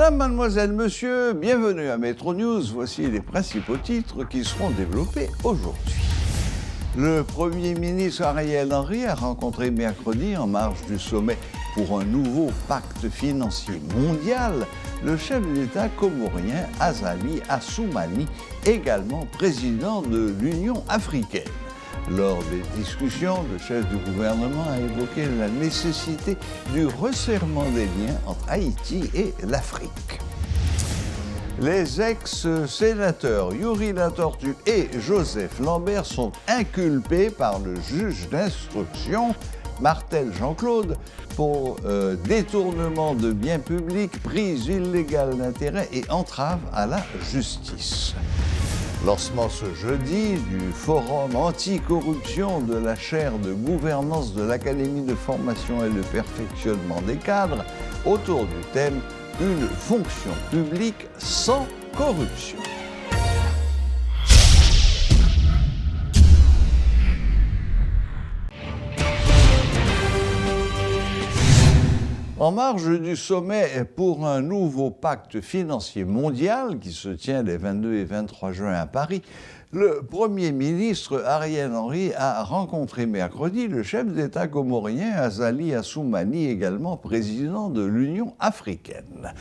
Madame, mademoiselle, monsieur, bienvenue à Métro News. Voici les principaux titres qui seront développés aujourd'hui. Le Premier ministre Ariel Henry a rencontré mercredi, en marge du sommet pour un nouveau pacte financier mondial, le chef d'État comorien Azali Assoumani, également président de l'Union africaine. Lors des discussions, le chef du gouvernement a évoqué la nécessité du resserrement des liens entre Haïti et l'Afrique. Les ex-sénateurs Yuri Latortue et Joseph Lambert sont inculpés par le juge d'instruction Martel Jean-Claude pour détournement de biens publics, prise illégale d'intérêt et entrave à la justice. Lancement ce jeudi du forum anti-corruption de la chaire de gouvernance de l'Académie de formation et de perfectionnement des cadres autour du thème « Une fonction publique sans corruption ». En marge du sommet pour un nouveau pacte financier mondial qui se tient les 22 et 23 juin à Paris, le Premier ministre Ariel Henry a rencontré mercredi le chef d'État comorien Azali Assoumani, également président de l'Union africaine.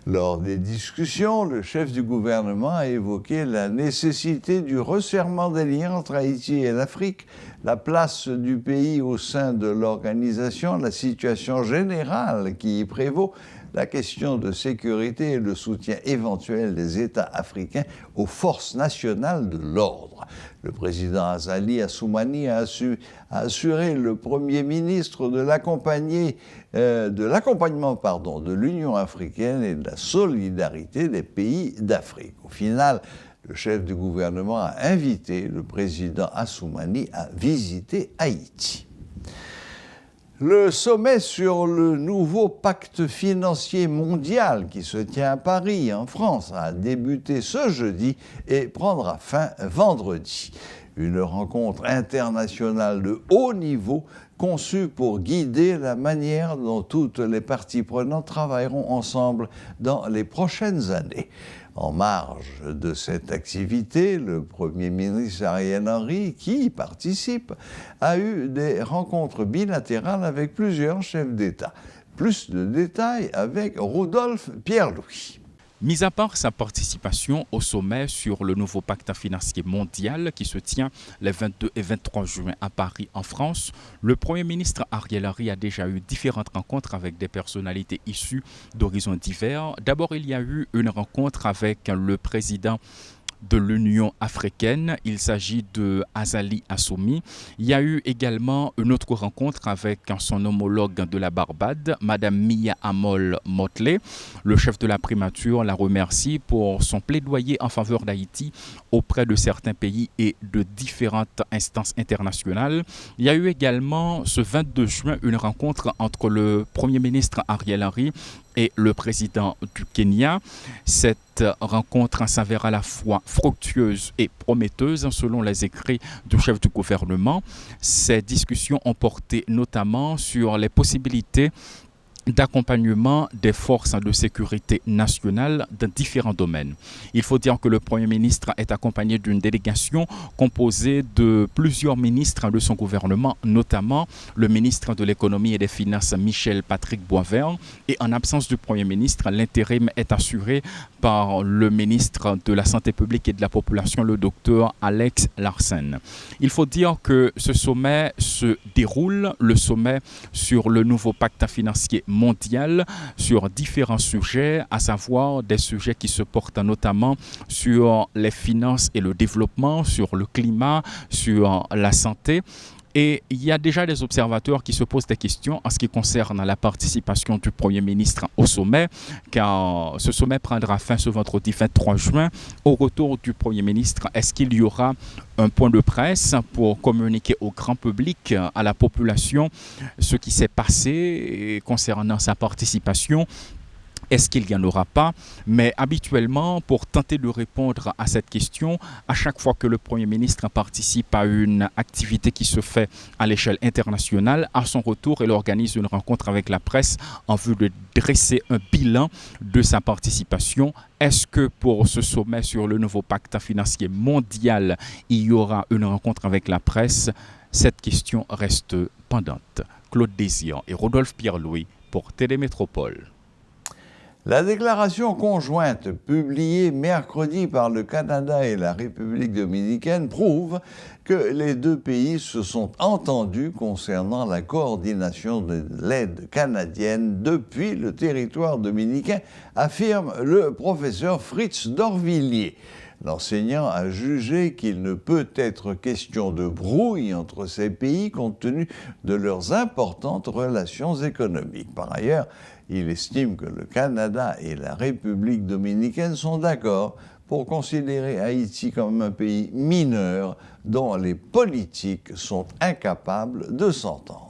Lors des discussions, le chef du gouvernement a évoqué la nécessité du resserrement des liens entre Haïti et l'Afrique, la place du pays au sein de l'organisation, la situation générale qui y prévaut, la question de sécurité et le soutien éventuel des États africains aux forces nationales de l'ordre. Le président Azali Assoumani a assuré le Premier ministre de l'accompagnement de l'Union africaine et de la solidarité des pays d'Afrique. Au final, le chef du gouvernement a invité le président Assoumani à visiter Haïti. Le sommet sur le nouveau pacte financier mondial qui se tient à Paris, en France, a débuté ce jeudi et prendra fin vendredi. Une rencontre internationale de haut niveau conçue pour guider la manière dont toutes les parties prenantes travailleront ensemble dans les prochaines années. En marge de cette activité, le Premier ministre Ariel Henry, qui y participe, a eu des rencontres bilatérales avec plusieurs chefs d'État. Plus de détails avec Rodolphe Pierre-Louis. Mis à part sa participation au sommet sur le nouveau pacte financier mondial qui se tient les 22 et 23 juin à Paris, en France, le Premier ministre Ariel Henry a déjà eu différentes rencontres avec des personnalités issues d'horizons divers. D'abord, il y a eu une rencontre avec le président de l'Union africaine, il s'agit de Azali Assoumani. Il y a eu également une autre rencontre avec son homologue de la Barbade, Madame Mia Amol Motley. Le chef de la primature la remercie pour son plaidoyer en faveur d'Haïti auprès de certains pays et de différentes instances internationales. Il y a eu également ce 22 juin une rencontre entre le Premier ministre Ariel Henry et le président du Kenya. Cette rencontre s'avère à la fois fructueuse et prometteuse selon les écrits du chef du gouvernement. Ces discussions ont porté notamment sur les possibilités d'accompagnement des forces de sécurité nationale dans différents domaines. Il faut dire que le Premier ministre est accompagné d'une délégation composée de plusieurs ministres de son gouvernement, notamment le ministre de l'économie et des finances Michel Patrick Boisvert. Et en absence du Premier ministre, l'intérim est assuré par le ministre de la Santé publique et de la population, le docteur Alex Larsen. Il faut dire que ce sommet se déroule, le sommet sur le nouveau pacte financier mondial, sur différents sujets, à savoir des sujets qui se portent notamment sur les finances et le développement, sur le climat, sur la santé. Et il y a déjà des observateurs qui se posent des questions en ce qui concerne la participation du Premier ministre au sommet, car ce sommet prendra fin ce vendredi 23 juin. Au retour du Premier ministre, est-ce qu'il y aura un point de presse pour communiquer au grand public, à la population, ce qui s'est passé concernant sa participation? Est-ce qu'il n'y en aura pas? Mais habituellement, pour tenter de répondre à cette question, à chaque fois que le Premier ministre participe à une activité qui se fait à l'échelle internationale, à son retour, il organise une rencontre avec la presse en vue de dresser un bilan de sa participation. Est-ce que pour ce sommet sur le nouveau pacte financier mondial, il y aura une rencontre avec la presse? Cette question reste pendante. Claude Désian et Rodolphe Pierre-Louis pour Télémétropole. La déclaration conjointe publiée mercredi par le Canada et la République dominicaine prouve que les deux pays se sont entendus concernant la coordination de l'aide canadienne depuis le territoire dominicain, affirme le professeur Fritz Dorvilliers. L'enseignant a jugé qu'il ne peut être question de brouille entre ces pays compte tenu de leurs importantes relations économiques. Par ailleurs, il estime que le Canada et la République dominicaine sont d'accord pour considérer Haïti comme un pays mineur dont les politiques sont incapables de s'entendre.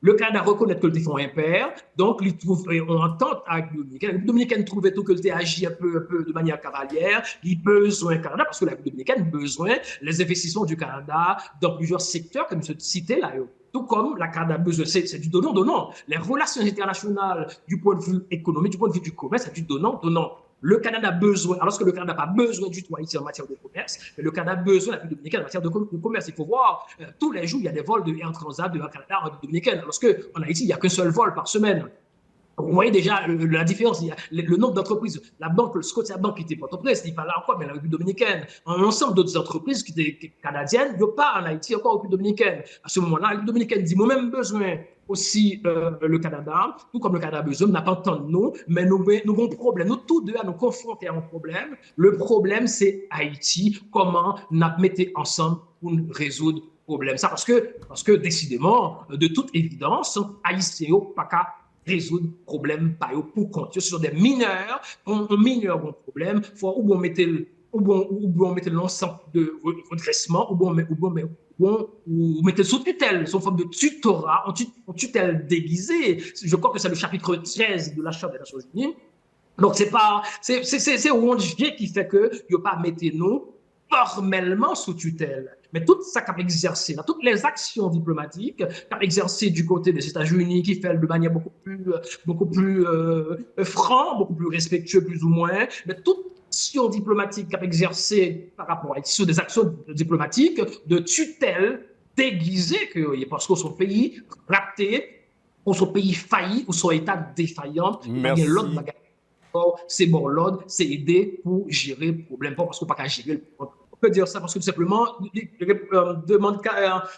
Le Canada reconnaît que le fonds impair, donc ils trouvent en entente avec le Dominicain. Le Dominicain trouvait tout que le agit un peu de manière cavalière. Il besoin du Canada, parce que la Dominicaine a besoin les investissements du Canada dans plusieurs secteurs, comme je citais là. Tout comme la Canada a besoin, c'est du donnant-donnant. Les relations internationales du point de vue économique, du point de vue du commerce, c'est du donnant-donnant. Le Canada a besoin, alors que le Canada n'a pas besoin du tout Haïti en matière de commerce, mais le Canada a besoin de la République dominicaine en matière de commerce. Il faut voir, tous les jours, il y a des vols de Air Transat de Canada en République dominicaine, alors qu'en Haïti, il n'y a qu'un seul vol par semaine. Vous voyez déjà la différence, il y a le nombre d'entreprises. La banque, le Scotiabank qui était Port-au-Prince, il parle encore, mais la République dominicaine, un ensemble d'autres entreprises qui étaient canadiennes, il n'y a pas en Haïti encore en République dominicaine. À ce moment-là, la République dominicaine dit, moi-même besoin aussi le Canada, tout comme le Canada a besoin, n'a pas tant de nous, mais nous avons un problème. Nous tous deux à nous confronter à un problème. Le problème, c'est Haïti. Comment nous mettons ensemble pour résoudre le problème? Ça, parce que décidément, de toute évidence, Haïti n'est pas qu'à résoudre le problème pour compte. Ce sont des mineurs, un mineur a un problème, il faut ou on mettait l'ensemble de redressement, ou mettait sous tutelle, sous forme de tutorat, en tutelle déguisée. Je crois que c'est le chapitre 13 de la Charte des Nations Unies. Donc, c'est Rondier qui fait que il n'y a pas mettre nous formellement sous tutelle. Mais tout ça qu'a exercé, là, toutes les actions diplomatiques qu'a exercé du côté des États-Unis, qui fait de manière beaucoup plus franc, beaucoup plus respectueux, plus ou moins, mais toute action diplomatique qu'a exercé par rapport à sur des actions diplomatiques de tutelle déguisée, parce que son pays raté, ou son pays failli, ou son État défaillant, Merci. C'est bon, l'ordre, c'est aider pour gérer le problème, pas parce qu'on ne peut pas gérer le problème. On peut dire ça parce que tout simplement, demande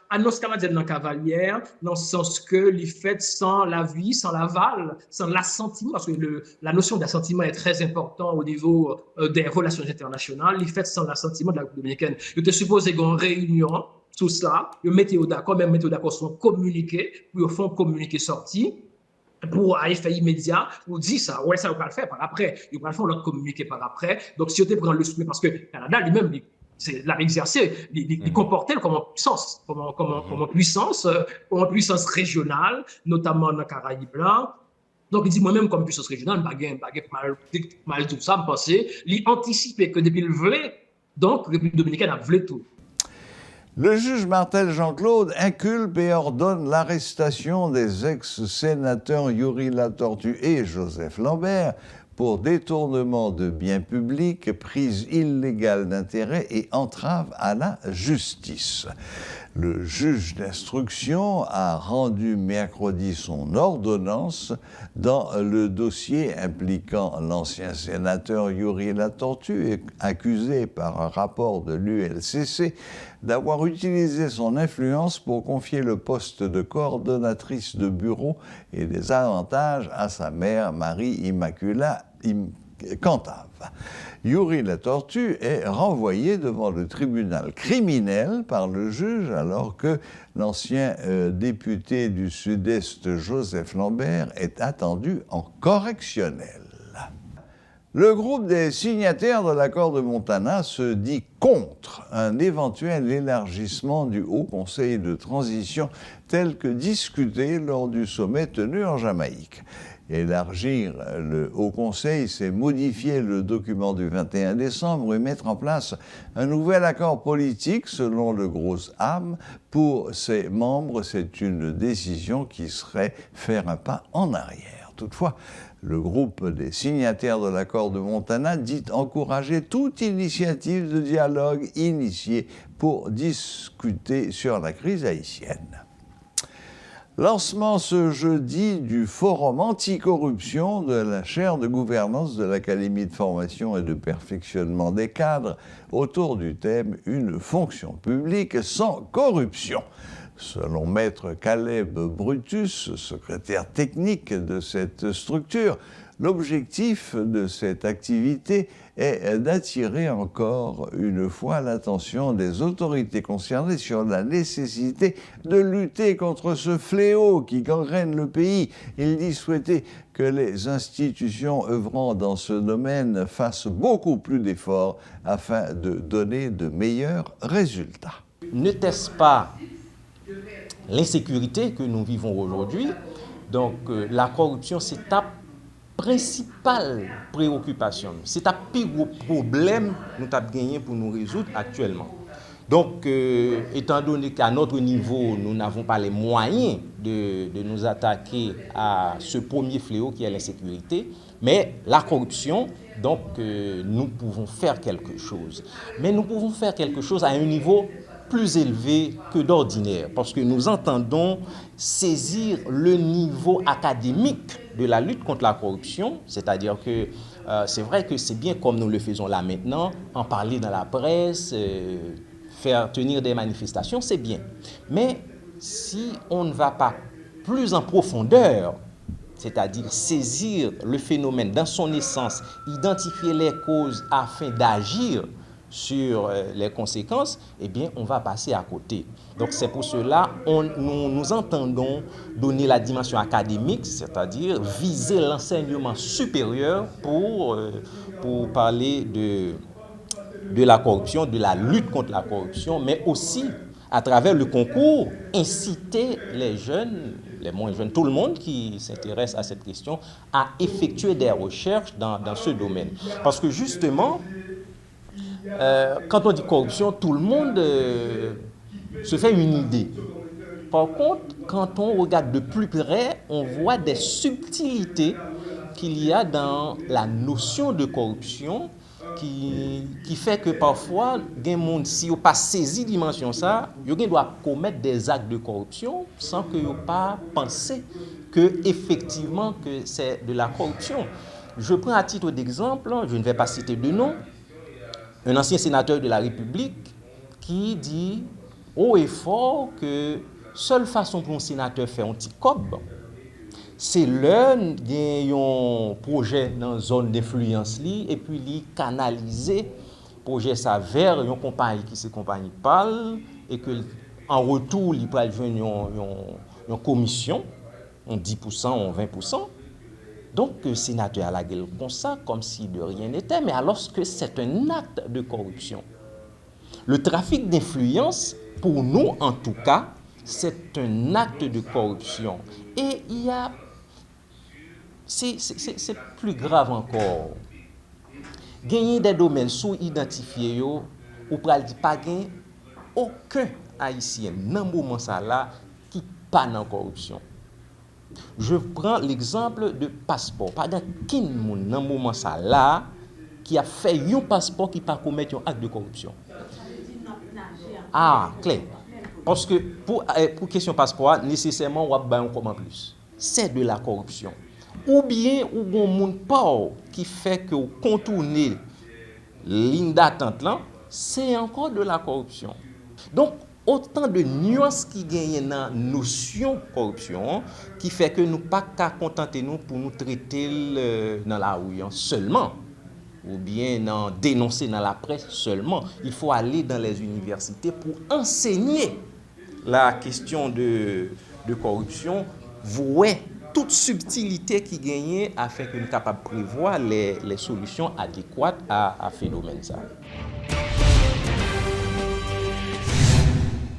annonce canadienne dans Cavalière, dans le sens que les faits sans l'avis, sans l'aval, sans l'assentiment, parce que la notion d'assentiment est très importante au niveau des relations internationales, les faits sans l'assentiment de la République dominicaine. Je te suppose qu'il y a une réunion, tout cela, le météo d'accord, même météo d'accord sont communiqués, puis au fond communiqué sorti. Pour à effet immédiat, on dit ça, ouais, ça, on va le faire par après. Il va le faire, on l'a communiqué par après. Donc, si on te prend le soumet, parce que le Canada lui-même, l'a exercé, il comportait comme une puissance régionale, notamment dans les Caraïbes là. Donc, il dit, moi-même, comme puissance régionale, mal tout ça, me penser, il anticipait que depuis le volet, donc, la République dominicaine a voulu tout. Le juge Martel Jean-Claude inculpe et ordonne l'arrestation des ex-sénateurs Yuri Latortue et Joseph Lambert pour détournement de biens publics, prise illégale d'intérêt et entrave à la justice. Le juge d'instruction a rendu mercredi son ordonnance dans le dossier impliquant l'ancien sénateur Yuri Latortue, accusé par un rapport de l'ULCC d'avoir utilisé son influence pour confier le poste de coordonnatrice de bureau et des avantages à sa mère Marie-Immaculée Cantave. Yuri Latortue est renvoyé devant le tribunal criminel par le juge alors que l'ancien député du Sud-Est Joseph Lambert est attendu en correctionnel. Le groupe des signataires de l'accord de Montana se dit contre un éventuel élargissement du Haut Conseil de transition tel que discuté lors du sommet tenu en Jamaïque. Élargir le Haut Conseil, c'est modifier le document du 21 décembre et mettre en place un nouvel accord politique selon le Gros Am. Pour ses membres, c'est une décision qui serait faire un pas en arrière. Toutefois, le groupe des signataires de l'accord de Montana dit encourager toute initiative de dialogue initiée pour discuter sur la crise haïtienne. Lancement ce jeudi du forum anticorruption de la chaire de gouvernance de l'Académie de formation et de perfectionnement des cadres autour du thème « Une fonction publique sans corruption ». Selon Maître Caleb Brutus, secrétaire technique de cette structure, l'objectif de cette activité est d'attirer encore une fois l'attention des autorités concernées sur la nécessité de lutter contre ce fléau qui gangrène le pays. Il dit souhaiter que les institutions œuvrant dans ce domaine fassent beaucoup plus d'efforts afin de donner de meilleurs résultats. N'était-ce pas l'insécurité que nous vivons aujourd'hui? Donc la corruption, c'est ta principale préoccupation. C'est un plus gros problème que nous avons gagné pour nous résoudre actuellement. Donc, étant donné qu'à notre niveau, nous n'avons pas les moyens de nous attaquer à ce premier fléau qui est l'insécurité, mais la corruption, donc nous pouvons faire quelque chose. Mais nous pouvons faire quelque chose à un niveau plus élevé que d'ordinaire, parce que nous entendons saisir le niveau académique de la lutte contre la corruption, c'est-à-dire que c'est vrai que c'est bien comme nous le faisons là maintenant, en parler dans la presse, faire tenir des manifestations, c'est bien. Mais si on ne va pas plus en profondeur, c'est-à-dire saisir le phénomène dans son essence, identifier les causes afin d'agir sur les conséquences, eh bien, on va passer à côté. Donc, c'est pour cela nous entendons donner la dimension académique, c'est-à-dire viser l'enseignement supérieur pour parler de la corruption, de la lutte contre la corruption, mais aussi, à travers le concours, inciter les jeunes, les moins jeunes, tout le monde qui s'intéresse à cette question, à effectuer des recherches dans ce domaine. Parce que justement, quand on dit corruption, tout le monde se fait une idée. Par contre, quand on regarde de plus près, on voit des subtilités qu'il y a dans la notion de corruption qui fait que parfois, il y a des gens, si on pas saisi dimension ça, ils doivent commettre des actes de corruption sans qu'ils n'aient pas pensé que effectivement que c'est de la corruption. Je prends à titre d'exemple, je ne vais pas citer de nom, un ancien sénateur de la République qui dit haut et fort que seule façon pour un sénateur faire un petit cob, c'est l'un d'un projet dans une zone d'influence et puis lui canaliser projet ça vers une compagnie qui c'est compagnie parle et que en retour il peut avoir une commission, on 10%, on 20%. Donc, le sénateur a la gueule comme ça, comme si de rien n'était, mais alors que c'est un acte de corruption. Le trafic d'influence, pour nous en tout cas, c'est un acte de corruption. Et il y a... C'est plus grave encore. Gagner des domaines sous-identifiés, ou pral di pas gagner aucun Haïtien, dans ce moment là, qui pas dans la corruption. Je prends l'exemple de passeport. Pas dans qui moun dans moment ça là qui a fait un passeport qui pas commettre un acte de corruption. Ah, clair. Parce que pour question passeport, nécessairement on va ba un comment plus. C'est de la corruption. Ou bien ou bon moun pas qui fait que contourner ligne d'attente là, c'est encore de la corruption. Donc autant de nuances qui gagnent dans la notion corruption qui fait que nous pas qu'à contenter nous pour nous traiter dans la rue seulement ou bien dénoncer dans la presse seulement. Il faut aller dans les universités pour enseigner la question de corruption, voir toute subtilité qui gagne afin que nous soyons capables de prévoir les solutions adéquates à phénomène ça.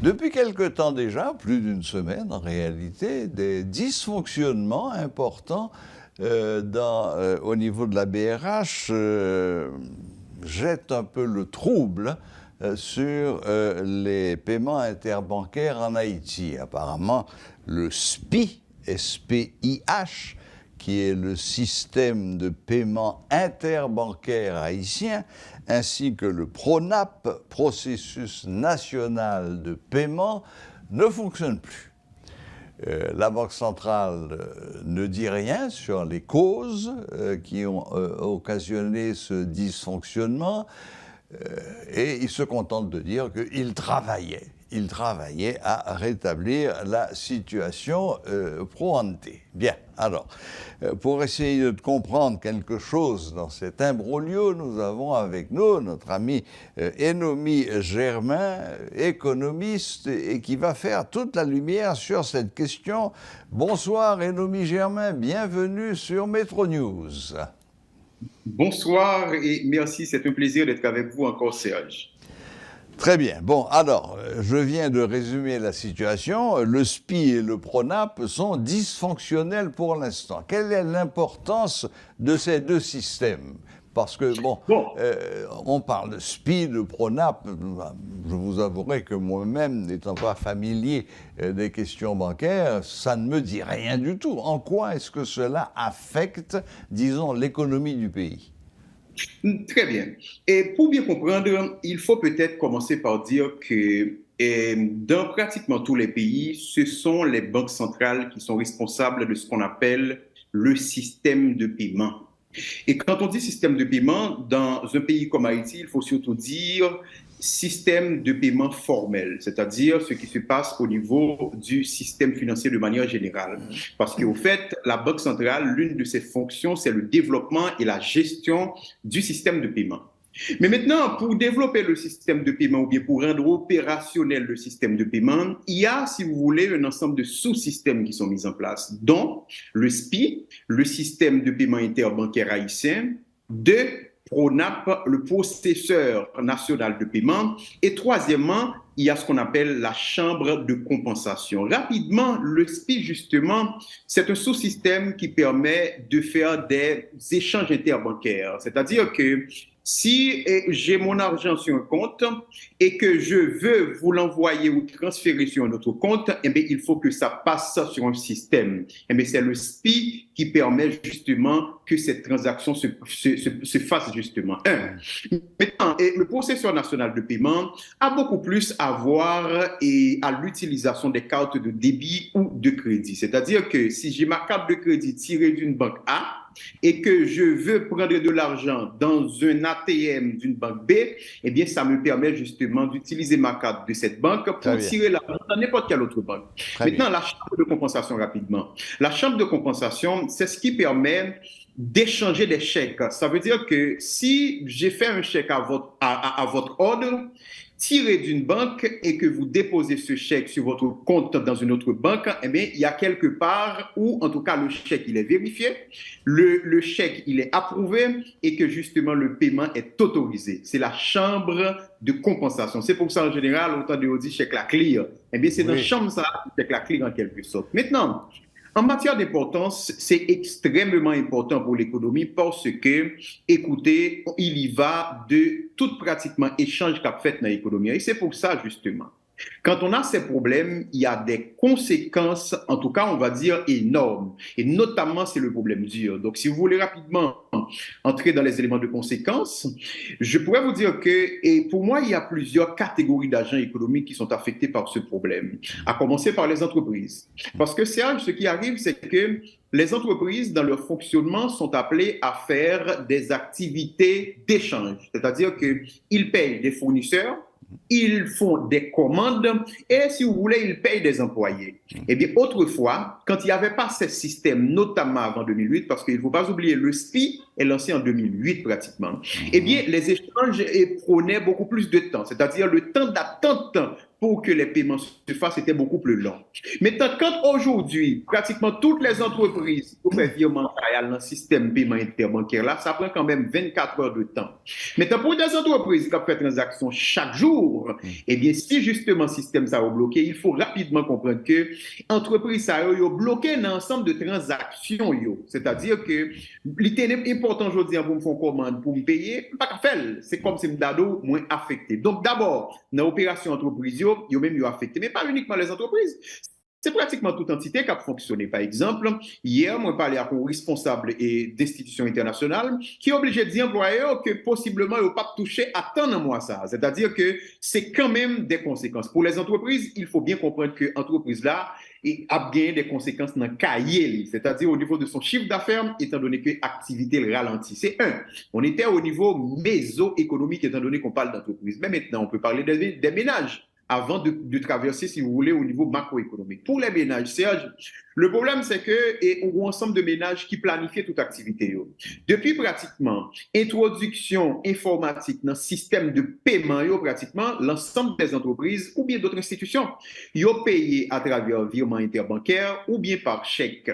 Depuis quelque temps déjà, plus d'une semaine en réalité, des dysfonctionnements importants au niveau de la BRH jette un peu le trouble sur les paiements interbancaires en Haïti. Apparemment, le SPI, S-P-I-H, qui est le système de paiement interbancaire haïtien, ainsi que le PRONAP, processus national de paiement, ne fonctionnent plus. La Banque centrale ne dit rien sur les causes qui ont occasionné ce dysfonctionnement et il se contente de dire qu'il travaillait. Il travaillait à rétablir la situation pro ante. Bien, alors, pour essayer de comprendre quelque chose dans cet imbroglio, nous avons avec nous notre ami Enomi Germain, économiste, et qui va faire toute la lumière sur cette question. Bonsoir Enomi Germain, bienvenue sur Metro News. Bonsoir et merci, c'est un plaisir d'être avec vous encore, Serge. Très bien. Bon, alors, je viens de résumer la situation. Le SPI et le PRONAP sont dysfonctionnels pour l'instant. Quelle est l'importance de ces deux systèmes? Parce que, on parle de SPI, de PRONAP. Je vous avouerai que moi-même, n'étant pas familier des questions bancaires, ça ne me dit rien du tout. En quoi est-ce que cela affecte, disons, l'économie du pays? Très bien. Et pour bien comprendre, il faut peut-être commencer par dire que dans pratiquement tous les pays, ce sont les banques centrales qui sont responsables de ce qu'on appelle le système de paiement. Et quand on dit système de paiement, dans un pays comme Haïti, il faut surtout dire système de paiement formel, c'est-à-dire ce qui se passe au niveau du système financier de manière générale. Parce qu'au fait, la Banque centrale, l'une de ses fonctions, c'est le développement et la gestion du système de paiement. Mais maintenant, pour développer le système de paiement ou bien pour rendre opérationnel le système de paiement, il y a, si vous voulez, un ensemble de sous-systèmes qui sont mis en place, dont le SPI, le système de paiement interbancaire haïtien, PRONAP, le processeur national de paiement, et troisièmement, il y a ce qu'on appelle la chambre de compensation. Rapidement, le SPI, justement, c'est un sous-système qui permet de faire des échanges interbancaires, c'est-à-dire que si j'ai mon argent sur un compte et que je veux vous l'envoyer ou transférer sur un autre compte, eh bien, il faut que ça passe sur un système. Eh bien, c'est le SPI qui permet justement que cette transaction se fasse justement. Maintenant, le processeur national de paiement a beaucoup plus à voir à l'utilisation des cartes de débit ou de crédit. C'est-à-dire que si j'ai ma carte de crédit tirée d'une banque A, et que je veux prendre de l'argent dans un ATM d'une banque B, eh bien, ça me permet justement d'utiliser ma carte de cette banque pour tirer l'argent dans n'importe quelle autre banque. Maintenant, la chambre de compensation rapidement. La chambre de compensation, c'est ce qui permet d'échanger des chèques. Ça veut dire que si j'ai fait un chèque à votre ordre, tiré d'une banque et que vous déposez ce chèque sur votre compte dans une autre banque, eh bien, il y a quelque part où, en tout cas, le chèque, il est vérifié, le chèque, il est approuvé et que, justement, le paiement est autorisé. C'est la chambre de compensation. C'est pour ça, en général, autant de dit chèque la clear. Eh bien, c'est dans la chambre, ça, chèque la clear en quelque sorte. Maintenant, en matière d'importance, c'est extrêmement important pour l'économie parce que, écoutez, il y va de tout pratiquement échange qu'a fait dans l'économie. Et c'est pour ça, justement, quand on a ces problèmes, il y a des conséquences, en tout cas, on va dire, énormes. Et notamment, c'est le problème dur. Donc, si vous voulez rapidement entrer dans les éléments de conséquences, je pourrais vous dire que, et pour moi, il y a plusieurs catégories d'agents économiques qui sont affectés par ce problème, à commencer par les entreprises. Parce que, Serge, ce qui arrive, c'est que les entreprises, dans leur fonctionnement, sont appelées à faire des activités d'échange. C'est-à-dire qu'ils payent des fournisseurs, ils font des commandes et, si vous voulez, ils payent des employés. Eh bien, autrefois, quand il n'y avait pas ce système, notamment avant 2008, parce qu'il ne faut pas oublier, le SPI est lancé en 2008 pratiquement, eh bien, les échanges prenaient beaucoup plus de temps, c'est-à-dire le temps d'attente pour que les paiements se fassent était beaucoup plus long. Maintenant, quand aujourd'hui, pratiquement toutes les entreprises pour faire virement dans le système paiement interbancaire, là, ça prend quand même 24 heures de temps. Maintenant, pour des entreprises qui font des transactions chaque jour, eh bien, si justement le système ça a bloqué, il faut rapidement comprendre que l'entreprise ça a bloqué un ensemble de transactions. C'est-à-dire que l'idée important aujourd'hui pour me faire commande, pour me payer, pas qu'à faire. C'est comme si me dado moins affecté. Donc, d'abord, dans l'opération entreprise, yo même yo affecté, mais pas uniquement les entreprises. C'est pratiquement toute entité qui a fonctionné. Par exemple, hier, moi, parlé à un responsable d'institutions internationales qui est obligé de dire employeurs que possiblement, ils n'ont pas touché à tant de mois ça. C'est-à-dire que c'est quand même des conséquences. Pour les entreprises, il faut bien comprendre que l'entreprise là a gagné des conséquences dans le cahier, c'est-à-dire au niveau de son chiffre d'affaires, étant donné que l'activité le ralentit. C'est un. On était au niveau méso-économique, étant donné qu'on parle d'entreprise. Mais maintenant, on peut parler des ménages avant de traverser, si vous voulez, au niveau macroéconomique. Pour les ménages, Serge, le problème, c'est que on a un ensemble de ménages qui planifient toute activité. Depuis pratiquement introduction informatique dans le système de paiement, pratiquement l'ensemble des entreprises ou bien d'autres institutions, ils ont payé à travers virement interbancaire ou bien par chèque.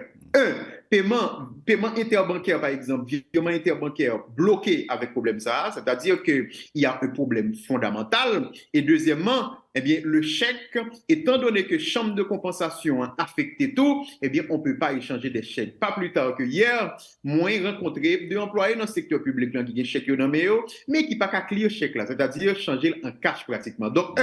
Paiement interbancaire, par exemple, virement interbancaire bloqué avec problème ça, c'est-à-dire qu'il y a un problème fondamental. Et deuxièmement, eh bien, le chèque, étant donné que chambre de compensation a affecté tout, eh bien, on ne peut pas échanger des chèques. Pas plus tard que hier, moi, j'ai rencontré deux employés dans le secteur public qui ont des chèques dans mais qui n'ont pas qu'à clear chèque là, c'est-à-dire changer en cash pratiquement. Donc,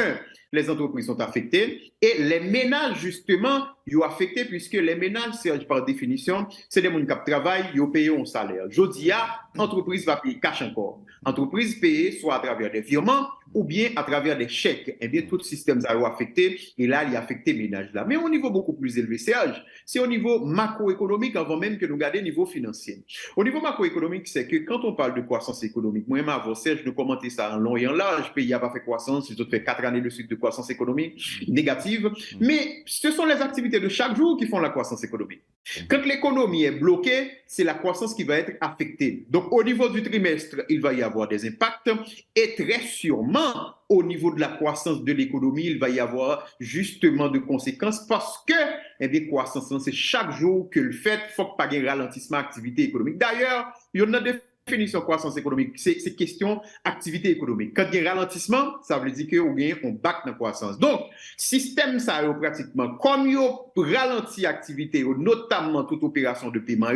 les entreprises sont affectées et les ménages, justement, ils sont affectés puisque les ménages, Serge, par définition, c'est des gens qui travaillent, ils payent un salaire. Je dis, l'entreprise va payer cash encore. L'entreprise paye soit à travers des virements ou bien à travers des chèques. Eh bien, tout le système a été affecté et là, il a affecté les ménages là. Mais au niveau beaucoup plus élevé, Serge, c'est au niveau macroéconomique avant même que nous gardions le niveau financier. Au niveau macroéconomique, c'est que quand on parle de croissance économique, moi-même avant, Serge, de commenter ça en long et en large, le pays n'a pas fait croissance, les autres fait 4 années de suite de croissance économique négative. Mais ce sont les activités de chaque jour qui font la croissance économique. Quand l'économie est bloquée, c'est la croissance qui va être affectée. Donc, au niveau du trimestre, il va y avoir des impacts et très sûrement, au niveau de la croissance de l'économie, il va y avoir justement de conséquences parce que, eh bien, croissance, c'est chaque jour que le fait, il faut pas qu'il y ait un ralentissement d'activité économique. D'ailleurs, il y en a des définition de croissance économique, c'est question activité économique. Quand il y a un ralentissement, ça veut dire qu'on gagne, on back dans la croissance. Donc, système ça pratiquement, comme il ralentit l'activité, notamment toute opération de paiement,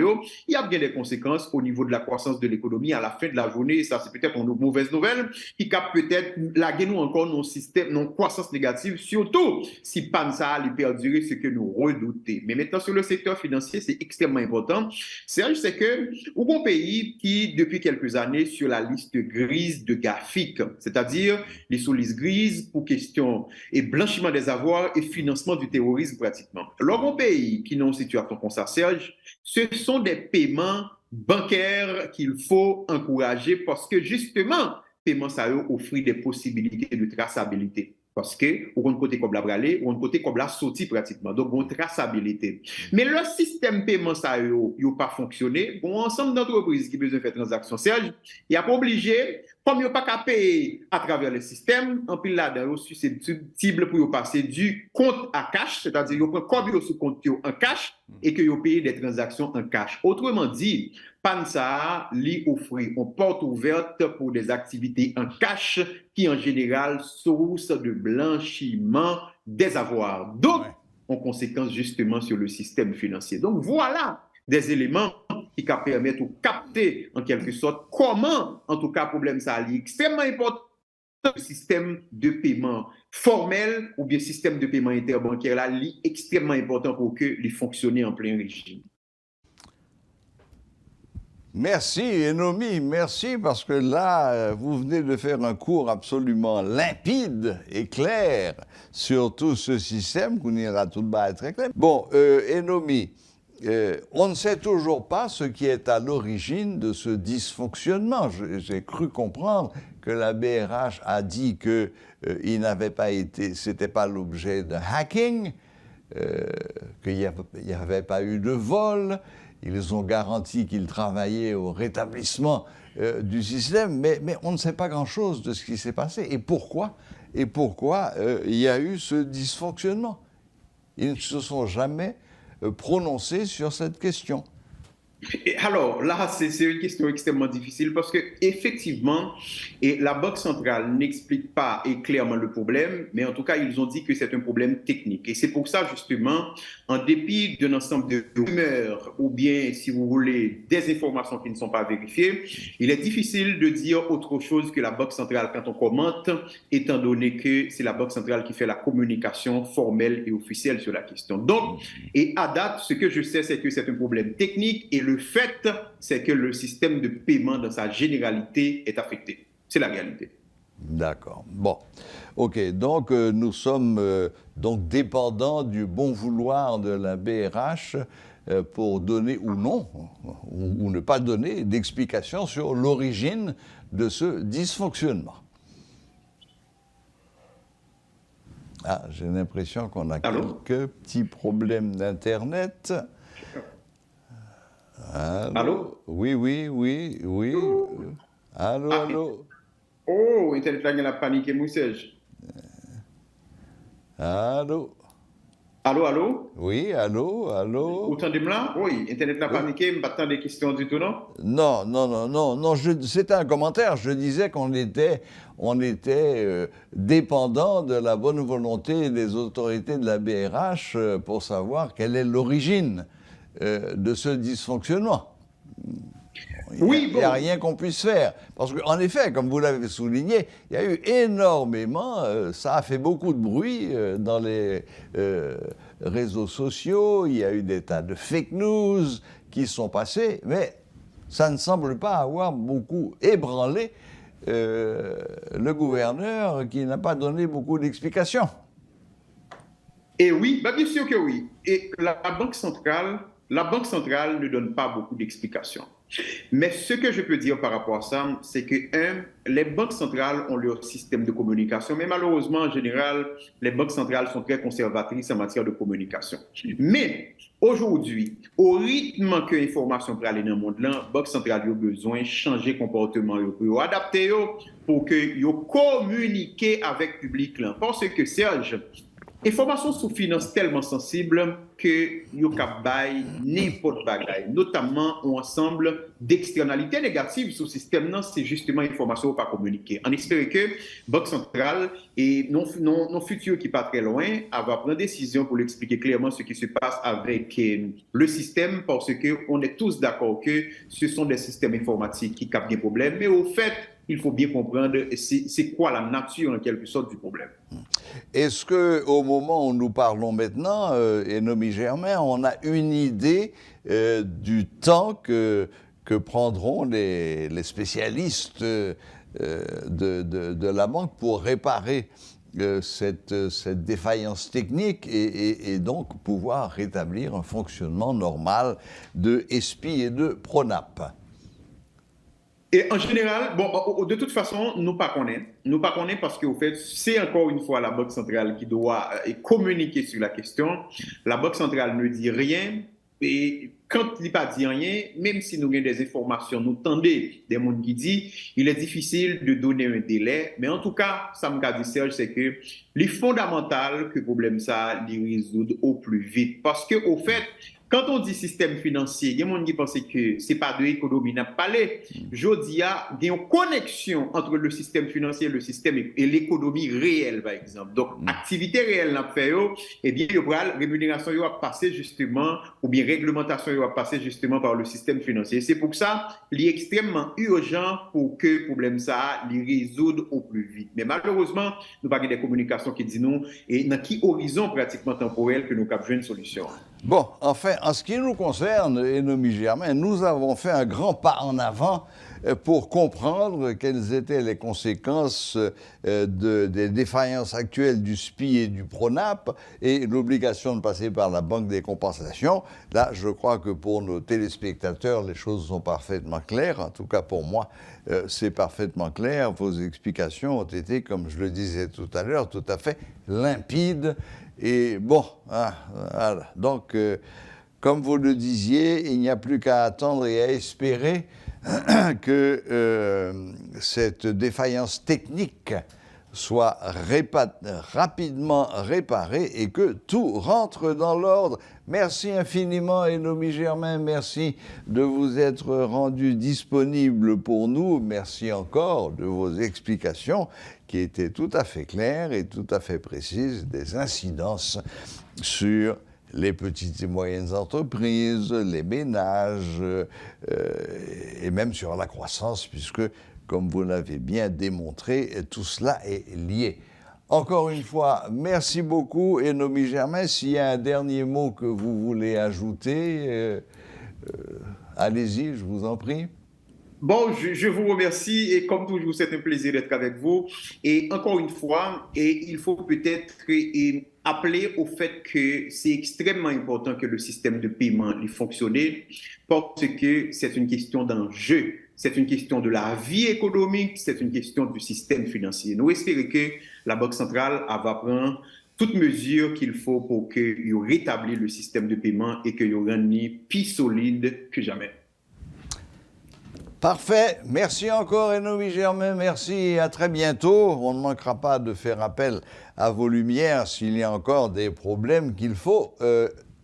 il y a bien des conséquences au niveau de la croissance de l'économie à la fin de la journée. Ça, c'est peut-être une mauvaise nouvelle qui cap peut-être laguer nous encore nos systèmes, nos croissance négative, surtout si pas ça allait perdurer ce que nous redoutons. Mais maintenant, sur le secteur financier, c'est extrêmement important. C'est que, au bon pays qui, depuis quelques années sur la liste grise de GAFIC, c'est-à-dire les sous listes grises pour question et blanchiment des avoirs et financement du terrorisme pratiquement. Alors, un pays qui n'a une situation comme ça, Serge, ce sont des paiements bancaires qu'il faut encourager parce que justement, paiement ça offre des possibilités de traçabilité. Parce que, ou on côté comme la bralé, ou on côté comme la sortie pratiquement. Donc, on traçabilité. Mais le système paiement, ça n'a pas fonctionné. Bon, ensemble d'entreprises qui ont besoin de faire transactions, Serge, il n'y a pas obligé, comme il n'y a pas qu'à payer à travers le système, en plus là-dedans, c'est susceptible pour passer du compte à cash, c'est-à-dire, il prend comme sur compte en cash et que vous payez des transactions en cash. Autrement dit, PANSA lui offre une porte ouverte pour des activités en cash qui, en général, source de blanchiment des avoirs. Donc, en conséquence, justement, sur le système financier. Donc, voilà des éléments qui permettent de capter, en quelque sorte, comment, en tout cas, problème ça est extrêmement important. Le système de paiement formel ou bien système de paiement interbancaire là, est extrêmement important pour que les fonctionne en plein régime. Merci, Enomi, merci, parce que là, vous venez de faire un cours absolument limpide et clair sur tout ce système, qu'on ira tout de bas très clair. Bon, Enomi, on ne sait toujours pas ce qui est à l'origine de ce dysfonctionnement. J'ai cru comprendre que la BRH a dit qu'il n'avait pas été, c'était pas l'objet de hacking, qu'il n'y avait pas eu de vol, ils ont garanti qu'ils travaillaient au rétablissement du système, mais on ne sait pas grand-chose de ce qui s'est passé. Et pourquoi il y a eu ce dysfonctionnement. Ils ne se sont jamais prononcés sur cette question. Alors là, c'est une question extrêmement difficile parce que effectivement, la Banque centrale n'explique pas clairement le problème, mais en tout cas, ils ont dit que c'est un problème technique. Et c'est pour ça, justement, en dépit d'un ensemble de rumeurs ou bien, si vous voulez, des informations qui ne sont pas vérifiées, il est difficile de dire autre chose que la Banque centrale quand on commente, étant donné que c'est la Banque centrale qui fait la communication formelle et officielle sur la question. Donc, et à date, ce que je sais, c'est que c'est un problème technique et le fait, c'est que le système de paiement dans sa généralité est affecté. C'est la réalité. D'accord. Bon. OK. Donc, nous sommes donc dépendants du bon vouloir de la BRH pour donner ou non, ou ne pas donner d'explication sur l'origine de ce dysfonctionnement. Ah, j'ai l'impression qu'on a quelques petits problèmes d'Internet. Allô? Oui. Allô? Oh, Internet là, il a paniqué, message. Allô? Allô? Oui, allô? Autant de là? Oui, Internet là, paniqué, je m'attends des questions du tout, non? Non, c'était un commentaire. Je disais qu'on était dépendant de la bonne volonté des autorités de la BRH pour savoir quelle est l'origine de ce dysfonctionnement. Il n'y a rien qu'on puisse faire. Parce qu'en effet, comme vous l'avez souligné, il y a eu énormément, ça a fait beaucoup de bruit dans les réseaux sociaux, il y a eu des tas de fake news qui sont passés, mais ça ne semble pas avoir beaucoup ébranlé le gouverneur qui n'a pas donné beaucoup d'explications. Et oui, bien sûr que oui. Et la Banque centrale ne donne pas beaucoup d'explications. Mais ce que je peux dire par rapport à ça, c'est que, les banques centrales ont leur système de communication, mais malheureusement, en général, les banques centrales sont très conservatrices en matière de communication. Mais aujourd'hui, au rythme que l'information peut aller dans le monde, la Banque centrale a besoin de changer de comportement, adapter pour que communiquer avec le public. Parce que, Serge, information sur finance tellement sensible que yo kabay n'importe bagaille, notamment un ensemble d'externalités négatives sur le système, c'est justement l'information pas communiquer. En espérant que Banque centrale et non futur qui pas très loin, va prendre une décision pour l'expliquer clairement ce qui se passe avec le système, parce que on est tous d'accord que ce sont des systèmes informatiques qui captent des problèmes, mais au fait, il faut bien comprendre c'est quoi la nature en quelque sorte du problème. Est-ce qu'au moment où nous parlons maintenant, Enomi Germain, on a une idée du temps que prendront les spécialistes de la banque pour réparer cette défaillance technique et donc pouvoir rétablir un fonctionnement normal de ESPI et de PRONAP? Et en général, bon, de toute façon, nous ne connaissons pas parce qu'au fait, c'est encore une fois la Banque centrale qui doit communiquer sur la question. La Banque centrale ne dit rien. Et quand il n'a pas dit rien, même si nous avons des informations, nous tendons des gens qui disent, il est difficile de donner un délai. Mais en tout cas, ça me dit Serge, c'est que les fondamental que le problème ça, les résoudre au plus vite. Parce qu'au fait, quand on dit système financier, il y a des gens qui pensent que ce n'est pas de l'économie n'a pas parlé. Je dis, il y a une connexion entre le système financier, le système et l'économie réelle, par exemple. Donc, activité réelle n'a fait, et bien, la rémunération va passer justement, ou bien réglementation va passer justement par le système financier. C'est pour ça qu'il est extrêmement urgent pour que le problème ça, les résoudre au plus vite. Mais malheureusement, nous n'avons pas des communications qui disent nous, et dans qui horizon pratiquement temporel que nous avons une solution. Bon, enfin, en ce qui nous concerne, Enomi Germain, nous avons fait un grand pas en avant pour comprendre quelles étaient les conséquences des défaillances actuelles du SPI et du PRONAP et l'obligation de passer par la Banque des compensations. Là, je crois que pour nos téléspectateurs, les choses sont parfaitement claires. En tout cas, pour moi, c'est parfaitement clair. Vos explications ont été, comme je le disais tout à l'heure, tout à fait limpides. Et bon, voilà. Donc, Comme vous le disiez, il n'y a plus qu'à attendre et à espérer que cette défaillance technique soit rapidement réparée et que tout rentre dans l'ordre. Merci infiniment, Enomi Germain, merci de vous être rendu disponible pour nous. Merci encore de vos explications qui étaient tout à fait claires et tout à fait précises des incidences sur les petites et moyennes entreprises, les ménages, et même sur la croissance, puisque, comme vous l'avez bien démontré, tout cela est lié. Encore une fois, merci beaucoup, Enomi Germain. S'il y a un dernier mot que vous voulez ajouter, allez-y, je vous en prie. Bon, je vous remercie et comme toujours, c'est un plaisir d'être avec vous. Et encore une fois, il faut peut-être appeler au fait que c'est extrêmement important que le système de paiement fonctionne parce que c'est une question d'enjeu, c'est une question de la vie économique, c'est une question du système financier. Nous espérons que la Banque centrale va prendre toutes mesures qu'il faut pour qu'il rétablisse le système de paiement et qu'il rende plus solide que jamais. Parfait. Merci encore, Enomi Germain. Merci et à très bientôt. On ne manquera pas de faire appel à vos lumières s'il y a encore des problèmes qu'il faut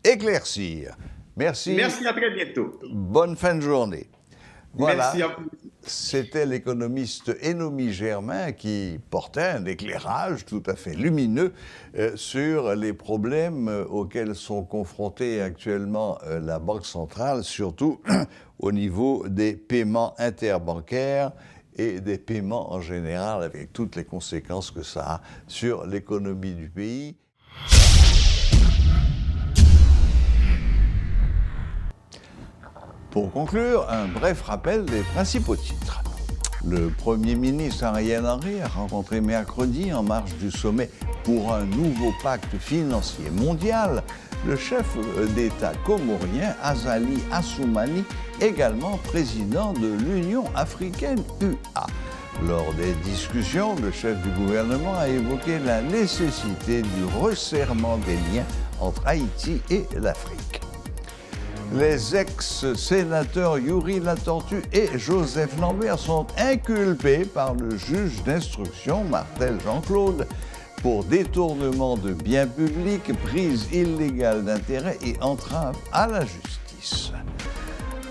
éclaircir. Merci. Merci, à très bientôt. Bonne fin de journée. Voilà. Merci à vous. C'était l'économiste Enomi Germain qui portait un éclairage tout à fait lumineux sur les problèmes auxquels sont confrontés actuellement la Banque centrale, surtout au niveau des paiements interbancaires et des paiements en général, avec toutes les conséquences que ça a sur l'économie du pays. Pour conclure, un bref rappel des principaux titres. Le Premier ministre Ariel Henry a rencontré mercredi, en marge du sommet pour un nouveau pacte financier mondial, le chef d'État comorien Azali Assoumani, également président de l'Union africaine UA. Lors des discussions, le chef du gouvernement a évoqué la nécessité du resserrement des liens entre Haïti et l'Afrique. Les ex-sénateurs Yuri Latortue et Joseph Lambert sont inculpés par le juge d'instruction Martel Jean-Claude pour détournement de biens publics, prise illégale d'intérêt et entrave à la justice.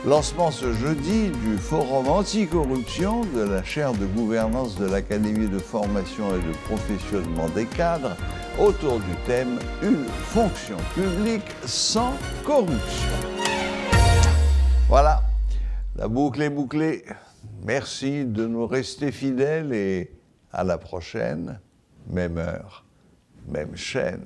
Lancement ce jeudi du forum anticorruption de la chaire de gouvernance de l'Académie de formation et de professionnement des cadres autour du thème « Une fonction publique sans corruption ». Voilà, la boucle est bouclée. Merci de nous rester fidèles et à la prochaine, même heure, même chaîne.